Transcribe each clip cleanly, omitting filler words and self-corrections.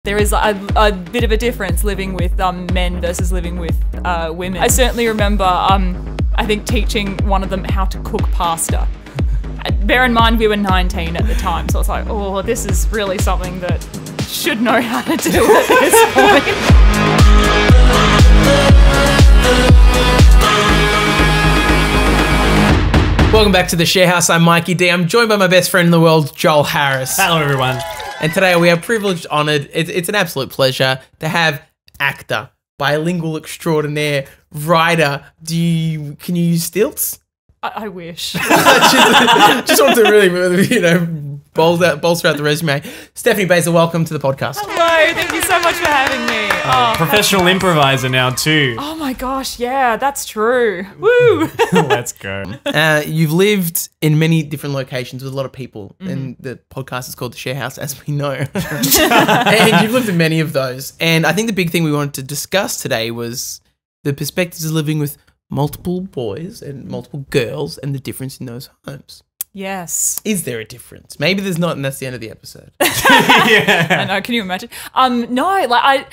There is a bit of a difference living with men versus living with women. I certainly remember, I think, teaching one of them how to cook pasta. Bear in mind, we were 19 at the time, so it's like, oh, this is really something that should know how to do at this point. Welcome back to the Sharehouse. I'm Mikey D. I'm joined by my best friend in the world, Joel Harris. Hello, everyone. And today we are privileged, honoured, it's an absolute pleasure to have actor, bilingual extraordinaire, writer. Can you use stilts? I wish. just want to really, bolster out the resume. Stephanie Baser, welcome to the podcast. Hello, thank you so much for having me. Professional improviser now too. Oh my gosh, yeah, that's true. Woo! Let's go. You've lived in many different locations with a lot of people, and the podcast is called The Sharehouse, as we know. And you've lived in many of those. And I think the big thing we wanted to discuss today was the perspectives of living with multiple boys and multiple girls and the difference in those homes. Yes. Is there a difference? Maybe there's not, and that's the end of the episode. Yeah. I know, can you imagine? No,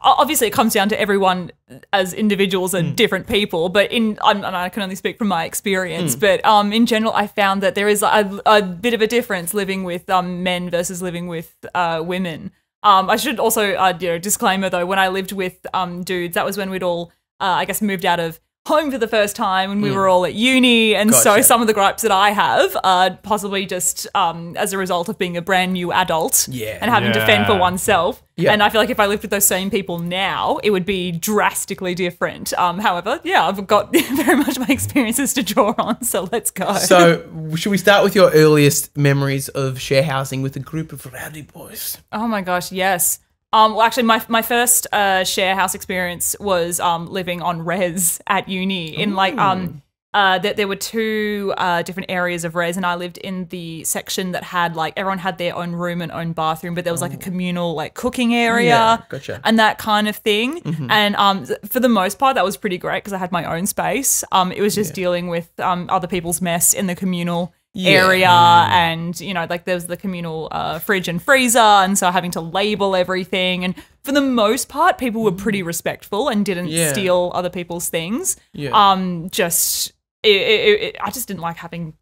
obviously it comes down to everyone as individuals and different people, but and I can only speak from my experience, but in general I found that there is a bit of a difference living with men versus living with women. I should also, disclaimer though, when I lived with dudes, that was when we'd all, I guess, moved out of home for the first time when we were all at uni, and so some of the gripes that I have are possibly just as a result of being a brand new adult and having to fend for oneself. And I feel like if I lived with those same people now, it would be drastically different. However, I've got very much my experiences to draw on, so let's go. So should we start with your earliest memories of share housing with a group of rowdy boys? Oh my gosh, yes. Well, actually, my first share house experience was living on res at uni. In there were two different areas of res, and I lived in the section that had everyone had their own room and own bathroom, but there was a communal cooking area, and that kind of thing. And for the most part, that was pretty great because I had my own space. It was just dealing with other people's mess in the communal area, and there was the communal fridge and freezer, and so having to label everything, and for the most part people were pretty respectful and didn't steal other people's things. I just didn't like having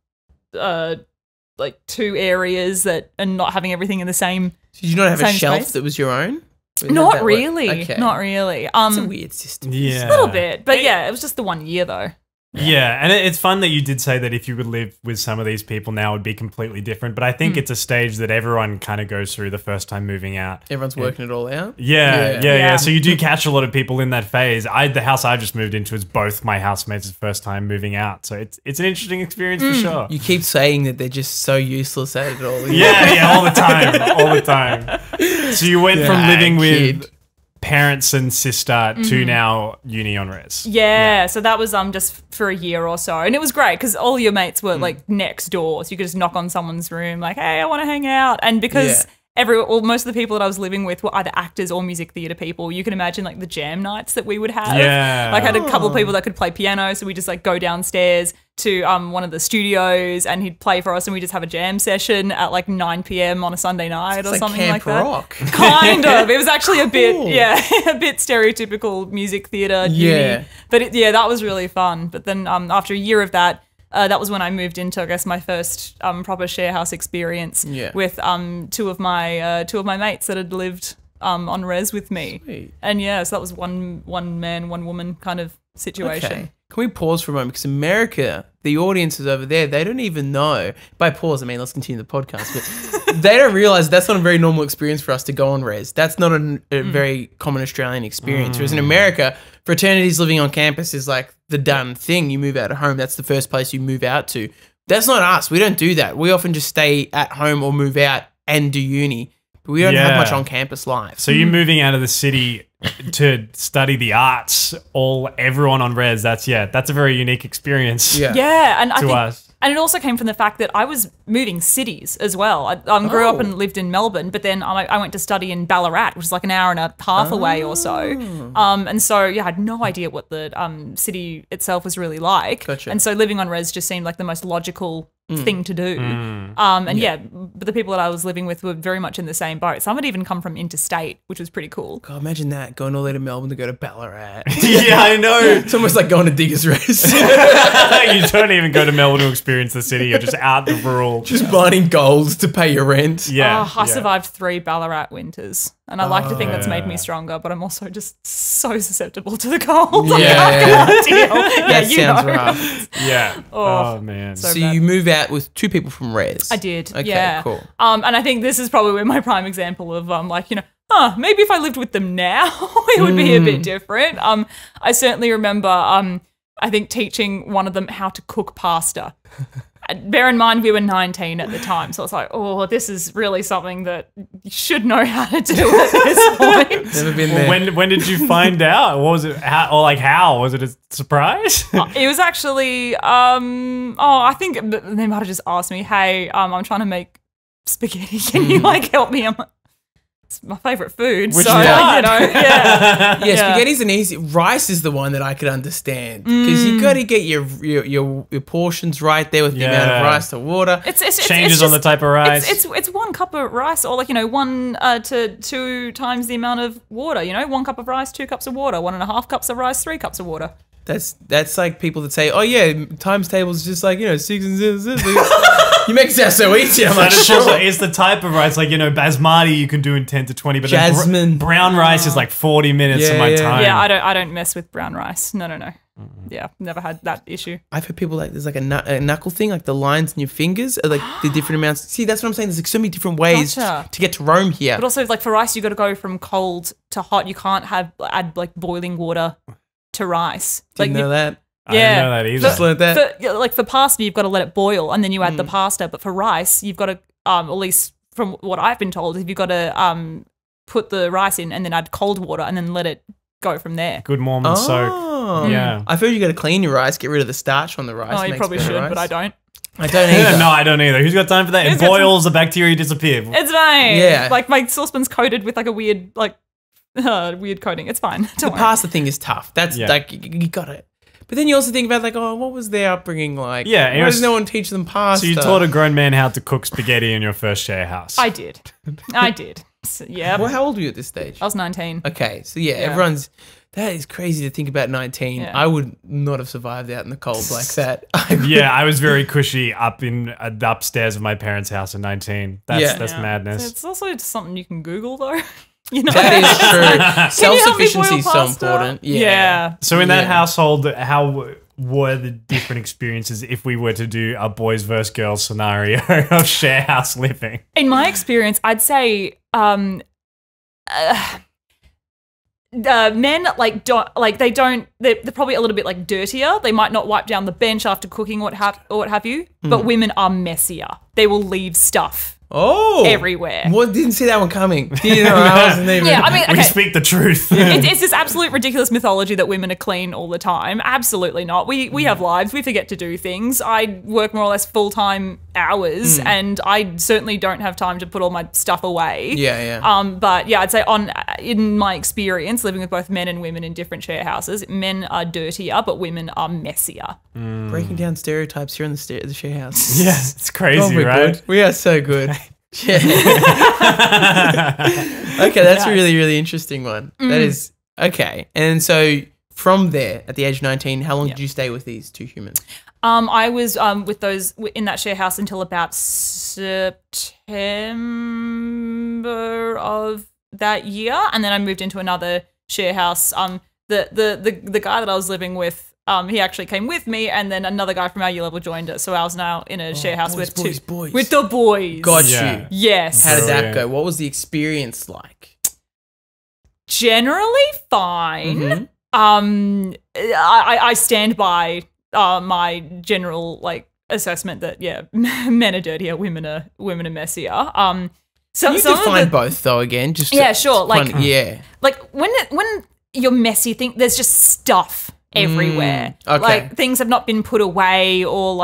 two areas and not having everything in the same. Did you not have a shelf space that was your own? Not really. Not really. It's a weird system. A little bit, but it was just the 1 year though. Yeah, and it's fun that you did say that if you would live with some of these people now, it would be completely different. But I think it's a stage that everyone kind of goes through the first time moving out. Everyone's working it all out. Yeah. So you do catch a lot of people in that phase. The house I just moved into is both my housemates' first time moving out. So it's an interesting experience for sure. You keep saying that they're just so useless at it all. Yeah, all the time. So you went from living with parents and sister to now uni on res. Yeah, so that was just for a year or so, and it was great because all your mates were next door, so you could just knock on someone's room hey, I want to hang out. And because most of the people that I was living with were either actors or music theatre people, you can imagine the jam nights that we would have. I had a couple of people that could play piano, so we just go downstairs to one of the studios and he'd play for us, and we just have a jam session at 9 p.m. on a Sunday night or something like that. Rock. Kind of. It was actually a bit, a bit stereotypical music theatre uni. But that was really fun. But then after a year of that, that was when I moved into, I guess, my first proper share house experience with two of my mates that had lived on res with me. Sweet. And so that was one man, one woman kind of situation. Okay. Can we pause for a moment? Because America, the audiences over there, they don't even know. By pause, I mean, let's continue the podcast. But they don't realise that's not a very normal experience for us to go on res. That's not a very common Australian experience. Whereas in America, fraternities living on campus is the done thing. You move out of home. That's the first place you move out to. That's not us. We don't do that. We often just stay at home or move out and do uni. But we don't have much on-campus life. So you're moving out of the city to study the arts, everyone on res, that's a very unique experience. And I think us. And it also came from the fact that I was moving cities as well. I grew up and lived in Melbourne, but then I went to study in Ballarat, which is an hour and a half away or so. And so, I had no idea what the city itself was really like. Gotcha. And so living on res just seemed like the most logical thing to do. And but the people that I was living with were very much in the same boat. Some had even come from interstate, which was pretty cool. God, imagine that, going all the way to Melbourne to go to Ballarat. Yeah, I know. It's almost like going to Diggers Rest. You don't even go to Melbourne to experience the city. You're just out the rural. Just mining golds to pay your rent. Yeah. I survived 3 Ballarat winters. And I like to think that's made me stronger, but I'm also just so susceptible to the cold. Yeah. That sounds rough. Yeah. Oh, man. So you move out with 2 people from Res. I did. Okay, yeah. cool. And I think this is probably my prime example of maybe if I lived with them now, it would be a bit different. I certainly remember I think teaching one of them how to cook pasta. Bear in mind, we were 19 at the time, so it's like, oh, this is really something that you should know how to do at this point. Never been there. When did you find out? What was it? How? Was it a surprise? It was actually, I think they might have just asked me, hey, I'm trying to make spaghetti. Can you help me? I'm like, it's my favourite food. Which so, Yeah, spaghetti's an easy. Rice is the one that I could understand because you got to get your portions right there with the amount of rice to water. It's changes just, on the type of rice. It's 1 cup of rice, or 1 to 2 times the amount of water. 1 cup of rice, 2 cups of water, 1.5 cups of rice, 3 cups of water. That's like people that say, oh yeah, times tables just 6 and 6. You make it sound so easy. I'm like, sure. It's the type of rice, basmati you can do in 10 to 20, but jasmine brown rice is 40 minutes of my time. Yeah, I don't mess with brown rice. No. Yeah, never had that issue. I've heard people there's a knuckle thing, the lines in your fingers are the different amounts. See, that's what I'm saying. There's so many different ways to get to Rome here. But also, for rice, you got to go from cold to hot. You can't add boiling water to rice. Didn't know that. I didn't know that either. Just learned that. For pasta, you've got to let it boil and then you add the pasta. But for rice, you've got to, at least from what I've been told, you've got to put the rice in and then add cold water and then let it go from there. Good Mormon soak. Yeah. I've heard you got to clean your rice, get rid of the starch on the rice. Oh, you probably should, but I don't. I don't either. No, I don't either. Who's got time for that? It boils, the bacteria disappear. It's fine. Yeah. My saucepan's coated with a weird, weird coating. It's fine. The pasta thing is tough. That's you got it. But then you also think about what was their upbringing like? Yeah. Why does no one teach them pasta? So you taught a grown man how to cook spaghetti in your first share house. I did. So, yeah. Well, how old were you at this stage? I was 19. Okay. So everyone's, that is crazy to think about 19. Yeah. I would not have survived out in the cold like that. I was very cushy up in upstairs of my parents' house at 19. That's madness. It's also just something you can Google though. That is true. Self-sufficiency is so important. Yeah. So in that household, how were the different experiences if we were to do a boys versus girls scenario of share house living? In my experience, I'd say men they're probably a little bit dirtier. They might not wipe down the bench after cooking or what have you. But women are messier. They will leave stuff everywhere. Didn't see that one coming. I wasn't even. Yeah, I mean, okay. We speak the truth. It's this absolute ridiculous mythology that women are clean all the time. Absolutely not. We have lives. We forget to do things. I work more or less full-time hours and I certainly don't have time to put all my stuff away. Yeah. But yeah, I'd say in my experience living with both men and women in different share houses, men are dirtier but women are messier. Breaking down stereotypes here in the share house. Yeah, it's crazy, right? Good. We are so good. Yeah. Okay, that's a really, really interesting one. That is okay. And so from there, at the age of 19, how long did you stay with these 2 humans? I was with those in that share house until about September of that year, and then I moved into another share house. The guy that I was living with, he actually came with me, and then another guy from our year level joined us. So I was now in a share house with boys. with the boys. Got you. Yes. How did that go? What was the experience like? Generally fine. I stand by my general assessment that men are dirtier, women are messier. Can you define both though again? Just sure. When you're messy, there's just stuff everywhere. Okay. Things have not been put away, or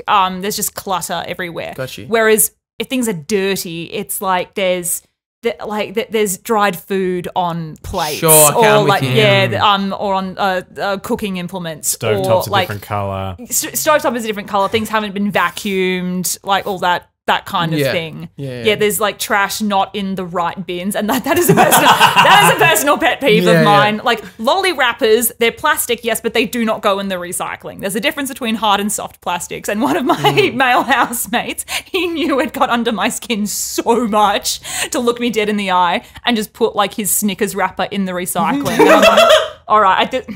there's just clutter everywhere. Got you. Whereas if things are dirty, it's there's there's dried food on plates, Sure, or like you. or on cooking implements, Stovetop's or a like different color. Stovetop is a different color. Things haven't been vacuumed, like all that kind of thing. Yeah. There's like trash not in the right bins, and that is a personal pet peeve of mine. Like lolly wrappers, they're plastic, yes, but they do not go in the recycling. There's a difference between hard and soft plastics. And one of my male housemates, he knew it got under my skin so much to look me dead in the eye and just put like his Snickers wrapper in the recycling. And I'm like, all right,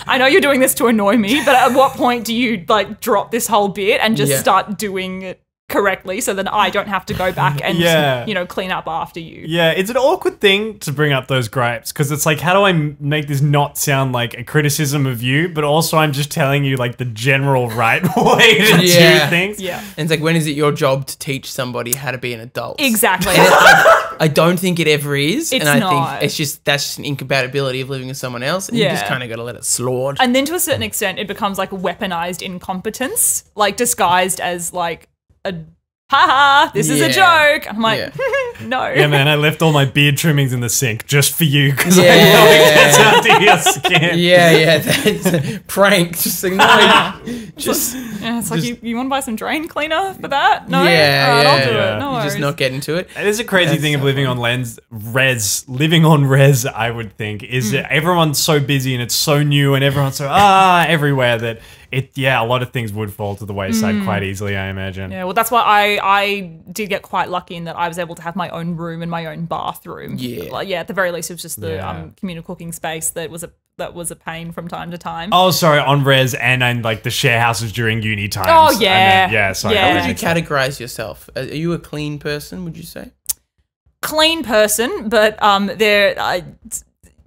I know you're doing this to annoy me, but at what point do you like drop this whole bit and just start doing it correctly so that I don't have to go back and clean up after you? Yeah, it's an awkward thing to bring up those gripes because it's like, how do I make this not sound like a criticism of you, but also I'm just telling you like the general right way to do things. Yeah. And it's like, when is it your job to teach somebody how to be an adult? Exactly. I don't think it ever is. It's and I not. think that's just an incompatibility of living with someone else. And you just kind of got to let it slide. And then to a certain extent, it becomes like weaponized incompetence, like disguised as like a this is a joke. I'm like, no. Yeah, man, I left all my beard trimmings in the sink just for you because I know it gets under your skin. Yeah, that's a prank. Just like, no, just... Yeah, it's like, you want to buy some drain cleaner for that? No? Yeah, All right, I'll do yeah. it. No You're worries. just not getting to it. It is a crazy thing of living on living on res, I would think, is that everyone's so busy and it's so new and everyone's so everywhere that a lot of things would fall to the wayside quite easily, I imagine. Yeah, well, that's why I did get quite lucky in that I was able to have my own room and my own bathroom. Yeah. Like, at the very least, it was just the communal cooking space that was a pain from time to time. Oh, sorry, on res and like the share houses during uni times. Oh, yeah. Sorry. Yeah. How would you categorize yourself? Are you a clean person, would you say? Clean person, but I've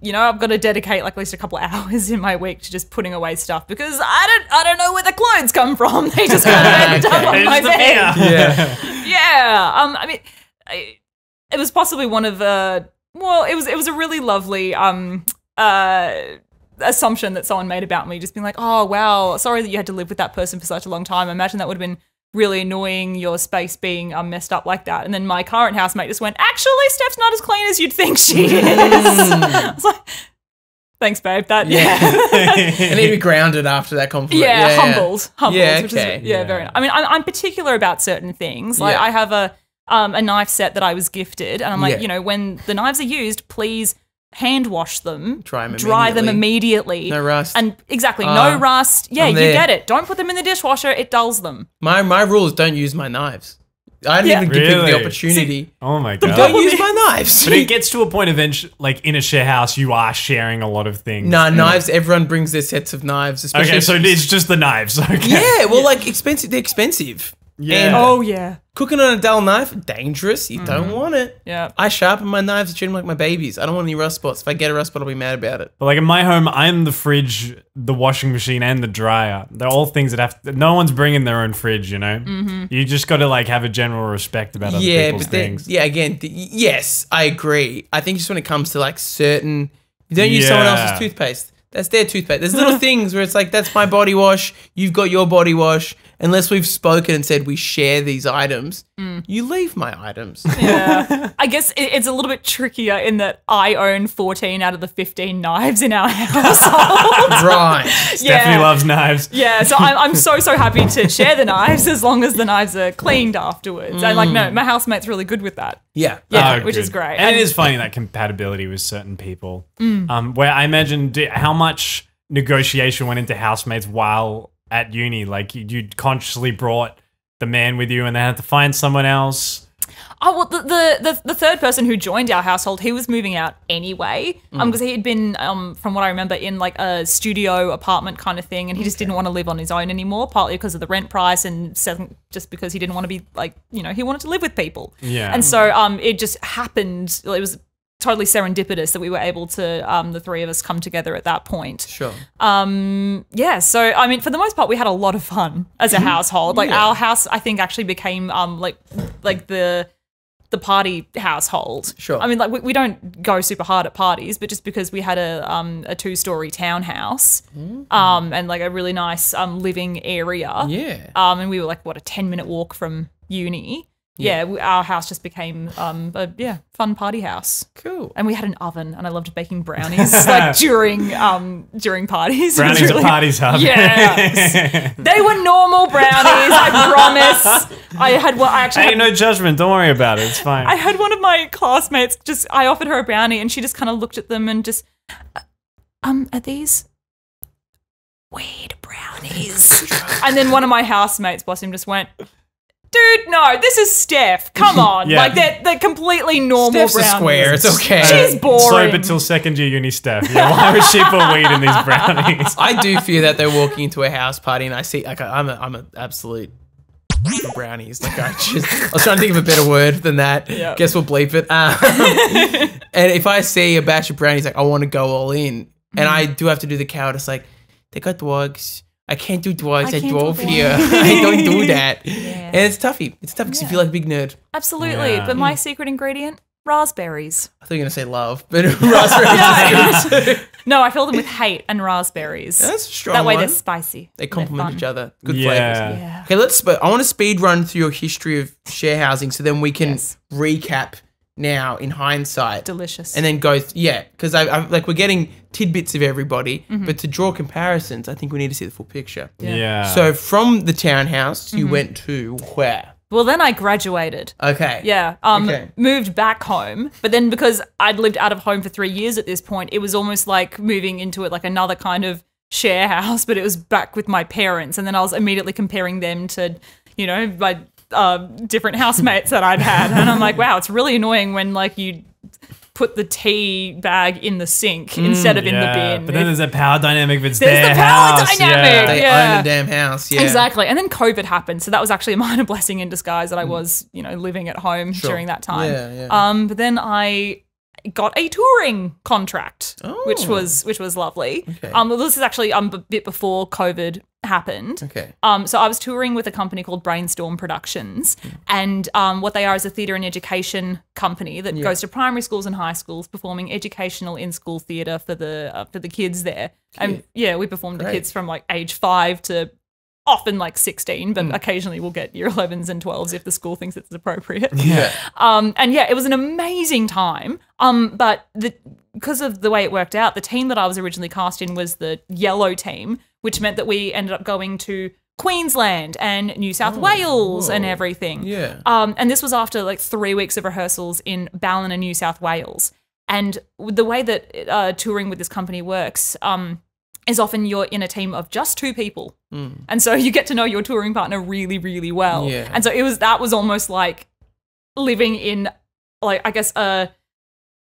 got to dedicate like at least a couple of hours in my week to just putting away stuff because I don't know where the clothes come from. They just kind of ended up on my bed. Yeah. I mean, it was possibly one of the. Well, it was a really lovely assumption that someone made about me, just being like, "Oh wow, sorry that you had to live with that person for such a long time. I imagine that would have been really annoying, your space being messed up like that." And then my current housemate just went, "Actually, Steph's not as clean as you'd think she is." I was like, "Thanks, babe." That And he'd be grounded after that compliment. Humbled. Yeah, which okay. is, very nice. I mean, I'm particular about certain things. Like I have a knife set that I was gifted, and I'm like, when the knives are used, please hand wash them, dry them immediately. No rust. And no rust. Yeah, you there. get it. Don't put them in the dishwasher, it dulls them. My rule is don't use my knives. I didn't even give people the opportunity. Oh my god! Don't use my knives. But it gets to a point eventually, like in a share house, you are sharing a lot of things. No, knives. Everyone brings their sets of knives. Okay, so it's just the knives. Okay. Yeah, well, like expensive. They're expensive. Yeah. And cooking on a dull knife, dangerous. You don't want it. Yeah. I sharpen my knives, treat them like my babies. I don't want any rust spots. If I get a rust spot, I'll be mad about it. But like in my home, I'm the fridge, the washing machine, and the dryer. They're all things that no one's bringing their own fridge, you know? You just got to like have a general respect about other people's things. Yes, I agree. I think just when it comes to like certain, you don't use someone else's toothpaste. That's their toothpaste. There's little things where it's like, that's my body wash. You've got your body wash. Unless we've spoken and said we share these items, you leave my items. Yeah. I guess it's a little bit trickier in that I own 14 out of the 15 knives in our household. Right. Stephanie loves knives. Yeah, so I'm so happy to share the knives as long as the knives are cleaned afterwards. And like, no, my housemate's really good with that. Yeah. Which is great. And it is funny, that compatibility with certain people. Where I imagine how much negotiation went into housemates while at uni, like you consciously brought the man with you and then had to find someone else. Oh, well, the third person who joined our household, he was moving out anyway, because he had been, from what I remember, in like a studio apartment kind of thing, and he just didn't want to live on his own anymore, partly because of the rent price and just because he didn't want to be like, he wanted to live with people. Yeah. And so it just happened, it was totally serendipitous that we were able to, the three of us, come together at that point. Sure. So I mean, for the most part, we had a lot of fun as a household. Like our house, I think, actually became like the party household. Sure. I mean, like we don't go super hard at parties, but just because we had a 2-story townhouse, and like a really nice living area. Yeah. And we were like a 10-minute walk from uni. our house just became a fun party house. Cool. And we had an oven, and I loved baking brownies like during parties. Brownies at parties, huh? Yes, they were normal brownies. I promise. Hey, no judgment. Don't worry about it. It's fine. I had one of my classmates I offered her a brownie, and she just kind of looked at them and just, are these weed brownies? And then one of my housemates, bless him, just went, dude, no, this is Steph. Come on. Yeah. Like, they're completely normal Steph's brownies. a square. It's okay. She's boring. Sober till second year uni Steph. Yeah, why would she put weed in these brownies? I do fear that they're walking into a house party and I see, like, I'm an absolute brownies. Like, I was trying to think of a better word than that. Yep. Guess we'll bleep it. And if I see a batch of brownies, like, I want to go all in. And I do have to do the cowardice, like, they got drugs. I can't do drugs. I drove here. I don't do that. Yeah. And it's toughy. It's tough because you feel like a big nerd. Absolutely. Yeah. But my secret ingredient, raspberries. I thought you were going to say love, but raspberries. No, I fill them with hate and raspberries. That's a strong That way one. they're spicy. They complement each other. Good Yeah. flavors. Yeah. Okay, I want to speed run through your history of share housing so then we can Yes. recap now in hindsight. Delicious. And then go, because I like we're getting tidbits of everybody, but to draw comparisons, I think we need to see the full picture. Yeah. So from the townhouse, you went to where? Well, then I graduated. Okay. Yeah. Okay. Moved back home. But then because I'd lived out of home for 3 years at this point, it was almost like moving into it like another kind of share house, but it was back with my parents. And then I was immediately comparing them to, my different housemates that I'd had. And I'm like, wow, it's really annoying when like you put the tea bag in the sink instead of in the bin. But then there's a power dynamic if it's There's their the power house. dynamic. They Yeah. own the damn house. Yeah. Exactly. And then COVID happened. So that was actually a minor blessing in disguise that I was, living at home during that time. Yeah. But then I got a touring contract, which Oh. was lovely. Okay. This is actually a bit before COVID happened. Okay. So I was touring with a company called Brainstorm Productions, and what they are is a theatre and education company that goes to primary schools and high schools, performing educational in-school theatre for the kids there. And we performed the kids from like age 5 to often like 16, but occasionally we'll get year 11s and 12s if the school thinks it's appropriate. Yeah. It was an amazing time. But because of the way it worked out, the team that I was originally cast in was the yellow team, which meant that we ended up going to Queensland and New South Wales and everything. Yeah. And this was after like 3 weeks of rehearsals in Ballina, New South Wales. And the way that touring with this company works is often you're in a team of just 2 people. And so you get to know your touring partner really, really well. Yeah. And so that was almost like living in like, I guess, a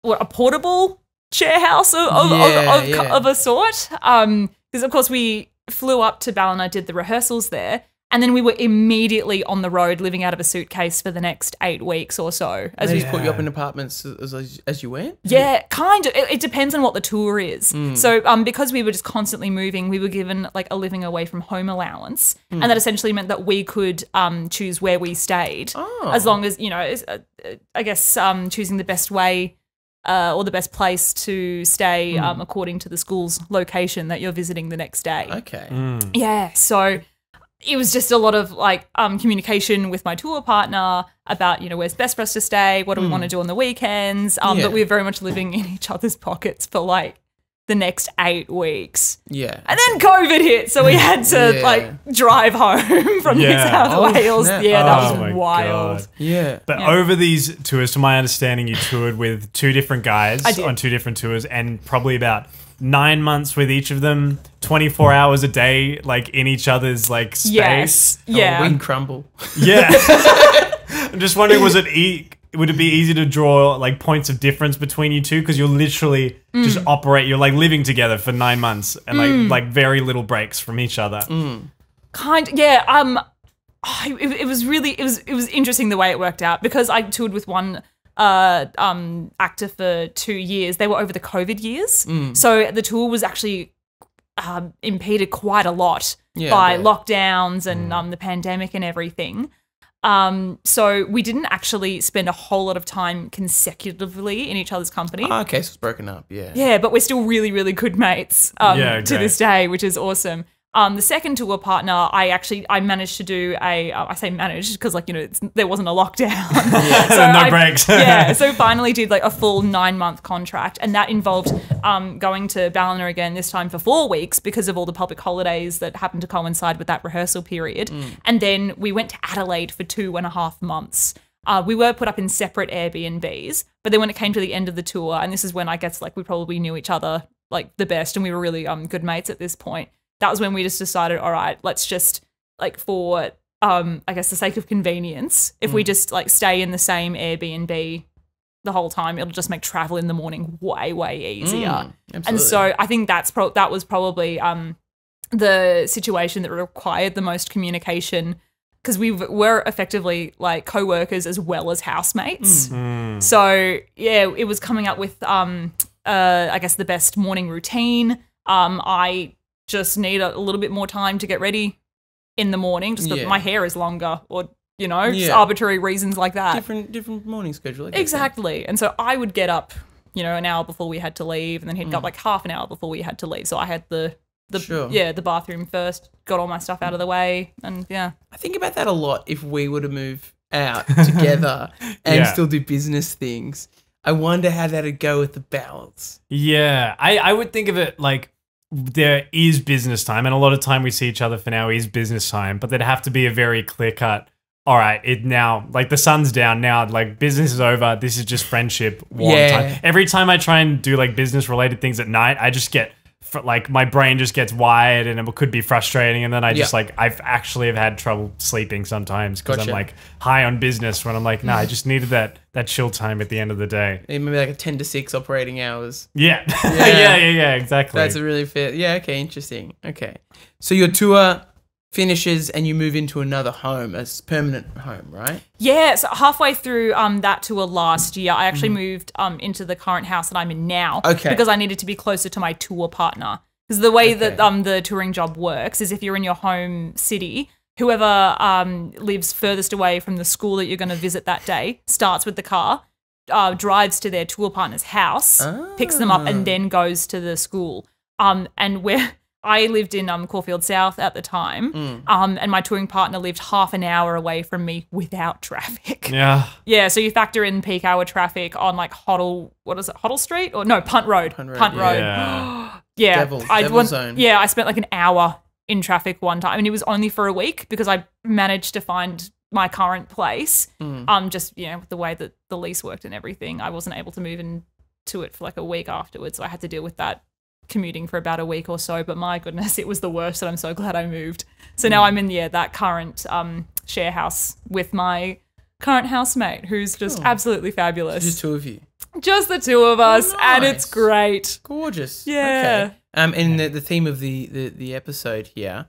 portable share house of a sort. Because of course we flew up to Ballina, did the rehearsals there, and then we were immediately on the road living out of a suitcase for the next 8 weeks or so. They just put you up in apartments as you went? Yeah, kind of. It depends on what the tour is. So because we were just constantly moving, we were given like a living away from home allowance. And that essentially meant that we could choose where we stayed as long as, I guess choosing the best way or the best place to stay according to the school's location that you're visiting the next day. Okay. Yeah, so it was just a lot of like communication with my tour partner about, where's best for us to stay, what do we want to do on the weekends. But we were very much living in each other's pockets for like the next 8 weeks. Yeah. And then COVID hit, so we had to like drive home from New South Wales. snap. Yeah, that my was wild. God. Yeah. But over these tours, to my understanding, you toured with 2 different guys did. on 2 different tours and probably about 9 months with each of them, 24 hours a day, like in each other's like space. Yes. Yeah. Wing crumble. Yeah. I'm just wondering, would it be easy to draw like points of difference between you two? Because you're literally just you're like living together for 9 months and like very little breaks from each other. It was interesting the way it worked out because I toured with one actor for 2 years. They were over the COVID years. So the tour was actually impeded quite a lot by lockdowns and the pandemic and everything. So we didn't actually spend a whole lot of time consecutively in each other's company. Oh, okay, so it's broken up, yeah. Yeah, but we're still really, really good mates to great. this day, which is awesome. The second tour partner, I managed to do I say managed because there wasn't a lockdown. So no breaks. So finally did like a full 9-month contract, and that involved going to Ballina again, this time for 4 weeks because of all the public holidays that happened to coincide with that rehearsal period. And then we went to Adelaide for 2.5 months. We were put up in separate Airbnbs, but then when it came to the end of the tour, and this is when I guess like we probably knew each other like the best, and we were really good mates at this point. That was when we just decided, all right, let's just like for I guess the sake of convenience, if we just like stay in the same Airbnb the whole time, it'll just make travel in the morning way easier. And so I think that was probably the situation that required the most communication, because we were effectively like co-workers as well as housemates. So yeah, it was coming up with I guess the best morning routine. I just need a little bit more time to get ready in the morning, just because my hair is longer, or just arbitrary reasons like that. Different morning schedule. Exactly. And so I would get up, an hour before we had to leave, and then he'd get up like half an hour before we had to leave. So I had the bathroom first, got all my stuff out of the way, and I think about that a lot. If we were to move out together and still do business things, I wonder how that'd go with the balance. Yeah, I would think of it like there is business time, and a lot of time we see each other for now is business time, but there'd have to be a very clear cut, all right, it now, like the sun's down now, like business is over, this is just friendship time. Every time I try and do like business related things at night, I just get like my brain just gets wired, and it could be frustrating, and then I just like I've had trouble sleeping sometimes because I'm like high on business when I'm like, nah, I just needed that chill time at the end of the day. Maybe like a 10 to 6 operating hours. Yeah, exactly. That's a really fair. Yeah, okay, interesting. Okay, so your tour finishes and you move into another home, a permanent home, right? Yeah, so halfway through that tour last year, I actually moved into the current house that I'm in now. Okay. Because I needed to be closer to my tour partner. Because the way that the touring job works is if you're in your home city, whoever lives furthest away from the school that you're going to visit that day starts with the car, drives to their tour partner's house, picks them up, and then goes to the school. And I lived in Caulfield South at the time, and my touring partner lived half an hour away from me without traffic. Yeah. Yeah, so you factor in peak hour traffic on like Hoddle Street? Or no, Punt Road. Punt Road. Yeah. Devil zone. Yeah, I spent like an hour in traffic one time, and it was only for a week because I managed to find my current place. Just, with the way that the lease worked and everything, I wasn't able to move into it for like a week afterwards, so I had to deal with that commuting for about a week or so, but my goodness, it was the worst, and I'm so glad I moved. So now I'm in that current share house with my current housemate, who's just absolutely fabulous. Just two of you. Just the two of us, and it's great. Gorgeous. Yeah. Okay. And the theme of the episode here,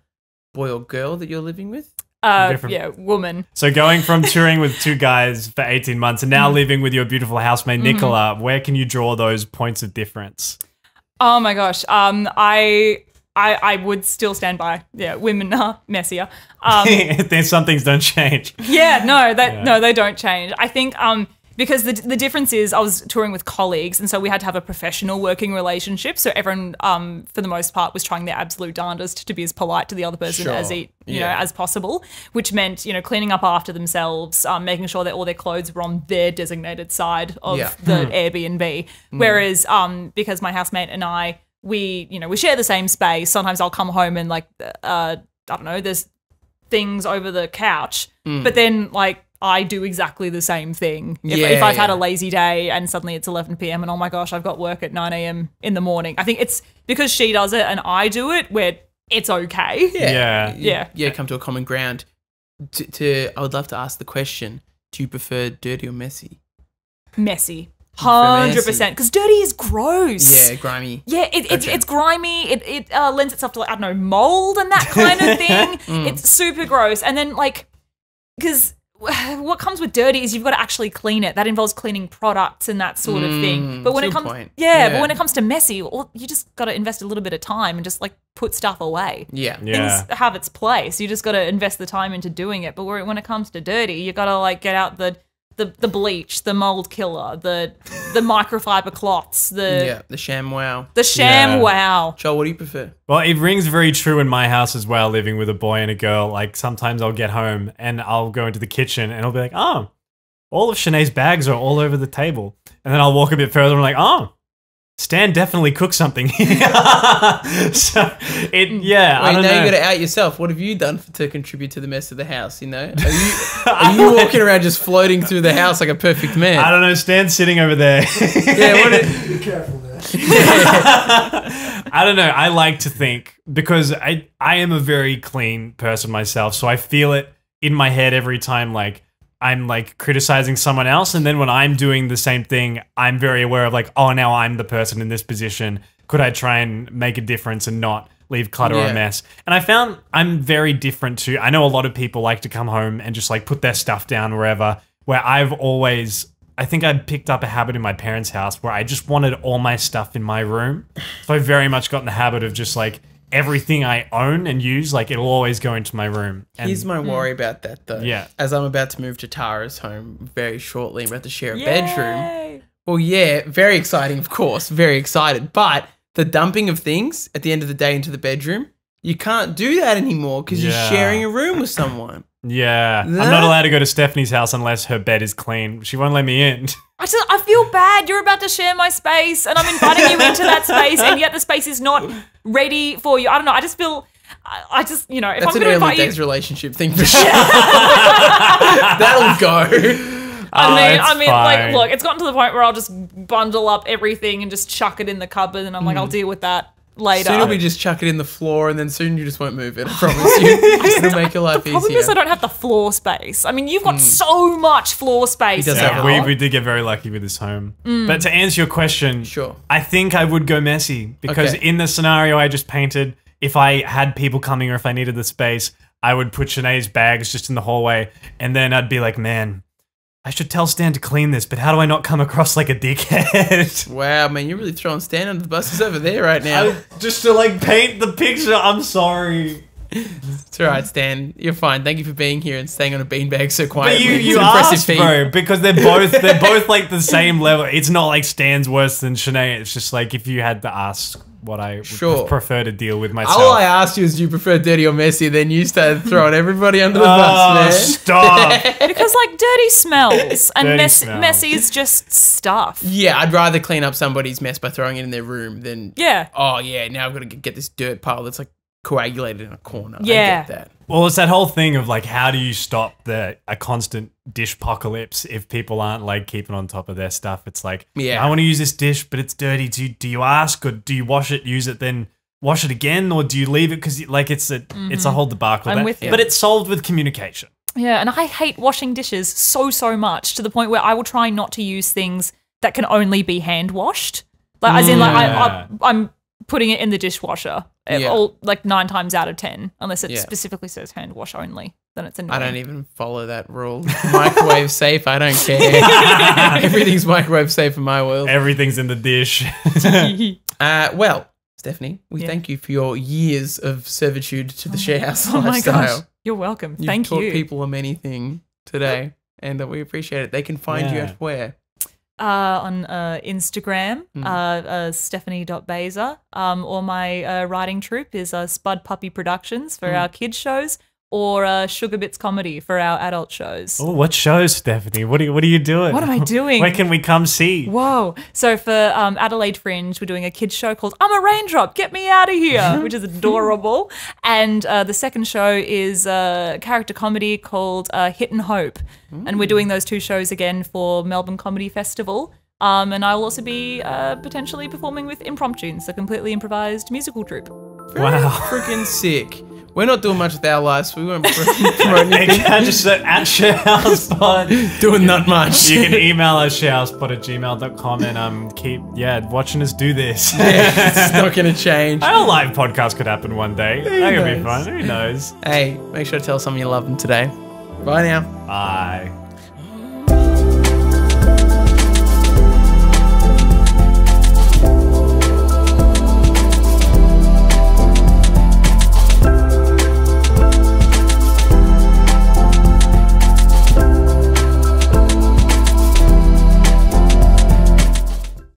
boy or girl that you're living with? Woman. So going from touring with two guys for 18 months and now living with your beautiful housemate Nicola, where can you draw those points of difference? Oh my gosh. I would still stand by. Yeah, women are messier. There's some things don't change. Yeah, no, they don't change. I think because the difference is I was touring with colleagues, and so we had to have a professional working relationship. So everyone, for the most part, was trying their absolute darndest to be as polite to the other person as possible, which meant, cleaning up after themselves, making sure that all their clothes were on their designated side of the Airbnb. Whereas because my housemate and I, we share the same space. Sometimes I'll come home and I don't know, there's things over the couch, but then I do exactly the same thing. If I've had a lazy day and suddenly it's 11 p.m. and oh my gosh, I've got work at 9 a.m. in the morning. I think it's because she does it and I do it where it's okay. Yeah. Come to a common ground. I would love to ask the question, do you prefer dirty or messy? Messy. 100%, because dirty is gross. Yeah, grimy. Yeah, it's grimy. It lends itself to mold and that kind of thing. It's super gross. And then because what comes with dirty is you've got to actually clean it. That involves cleaning products and that sort of thing. But when it comes, but when it comes to messy, you just got to invest a little bit of time and just put stuff away. Yeah. Things have its place. You just got to invest the time into doing it. But when it comes to dirty, you got to get out the the bleach, the mold killer, the microfiber cloths, the sham wow. The sham Yeah. wow. Joel, what do you prefer? Well, it rings very true in my house as well, living with a boy and a girl. Like, sometimes I'll get home and I'll go into the kitchen and I'll be like, oh, all of Shanae's bags are all over the table. And then I'll walk a bit further and I'm like, oh, Stan definitely cooked something. So, I Wait, don't now know. you got to out yourself. What have you done to contribute to the mess of the house, you know? Are you walking around just floating through the house like a perfect man? I don't know. Stan's sitting over there. Yeah, Be careful there. I don't know. I like to think, because I am a very clean person myself, so I feel it in my head every time, like, I'm like criticizing someone else, and then when I'm doing the same thing, I'm very aware of like, oh, now I'm the person in this position. Could I try and make a difference and not leave clutter or a mess? And I found I'm very different too. I know a lot of people like to come home and just like put their stuff down wherever, where I think I picked up a habit in my parents' house where I just wanted all my stuff in my room. So I very much got in the habit of just like, everything I own and use, like, it'll always go into my room. And here's my worry about that, though. Yeah. As I'm about to move to Tara's home very shortly, we're about to share a Yay. bedroom. Well, yeah, very exciting, of course, very excited. But the dumping of things at the end of the day into the bedroom, you can't do that anymore because you're sharing a room with someone. yeah. I'm not allowed to go to Stephanie's house unless her bed is clean. She won't let me in. I feel bad. You're about to share my space, and I'm inviting you into that space, and yet the space is not ready for you. I don't know. I just feel, I just, you know, if That's I'm an going to early invite you, days relationship thing for sure. That'll go. I mean, like, fine. look, it's gotten to the point where I'll just bundle up everything and just chuck it in the cupboard, and I'm like, I'll deal with that later. Soon we just chuck it in the floor, and then soon you just won't move it. I promise you. It'll make your life The problem easier. is I don't have the floor space. I mean, you've got so much floor space. He does have now. a lot. We did get very lucky with this home. But to answer your question, Sure. I think I would go messy, because Okay. in the scenario I just painted, if I had people coming or if I needed the space, I would put Shanae's bags just in the hallway, and then I'd be like, man, I should tell Stan to clean this, but how do I not come across like a dickhead? Wow, man, you're really throwing Stan under the bus. He's over there right now. Just to like paint the picture, I'm sorry. It's all right, Stan. You're fine. Thank you for being here and staying on a beanbag so But quietly. It's you an impressive asked, feat. bro, because they're both like the same level. It's not like Stan's worse than Shanae. It's just like if you had to ask what I would Sure. prefer to deal with myself. All I asked you is, do you prefer dirty or messy? Then you started throwing everybody under the Oh, bus, man. stop. Because like dirty smells and Dirty smells. messy is just stuff. Yeah, I'd rather clean up somebody's mess by throwing it in their room than, Yeah. oh yeah, now I've got to get this dirt pile that's like coagulated in a corner. I Yeah. get that. Well, it's that whole thing of like, how do you stop a constant dish apocalypse if people aren't like keeping on top of their stuff? It's like, Yeah. I want to use this dish, but it's dirty. Do you ask, or do you wash it, use it, then wash it again, or do you leave it because like it's a whole debacle? I'm with you. But it's solved with communication. Yeah, and I hate washing dishes so much to the point where I will try not to use things that can only be hand washed. Like, as in, like I'm putting it in the dishwasher. Yeah. All like 9 times out of 10, unless it Yeah. specifically says hand wash only. Then it's annoying. I don't even follow that rule. Microwave safe, I don't care. Everything's microwave safe in my world. Everything's in the dish. Well, Stephanie, we thank you for your years of servitude to the Sharehouse Oh my lifestyle. gosh, you're welcome. You've Thank taught you. people a many thing today, and we appreciate it. They can find you Yeah. at where? On Instagram, stephanie.baser, or my writing troupe is Spud Puppy Productions for our kids shows, or Sugar Bits Comedy for our adult shows. Oh, what shows, Stephanie? What are you doing? What am I doing? Where can we come see? Whoa. So for Adelaide Fringe, we're doing a kids show called I'm a Raindrop, Get Me Out of Here, which is adorable. And the second show is a character comedy called Hit and Hope. And we're doing those 2 shows again for Melbourne Comedy Festival. And I will also be potentially performing with Impromptunes, a completely improvised musical troupe. Wow. Freaking sick. We're not doing much with our lives, so we won't promote anything. Just at ShareHousePod. Doing not much. You can email us sharehousepod@gmail.com and keep watching us do this. It's not going to change. A live podcast could happen one day. That could be knows? fun. Who knows? Hey, make sure to tell someone you love them today. Bye now. Bye.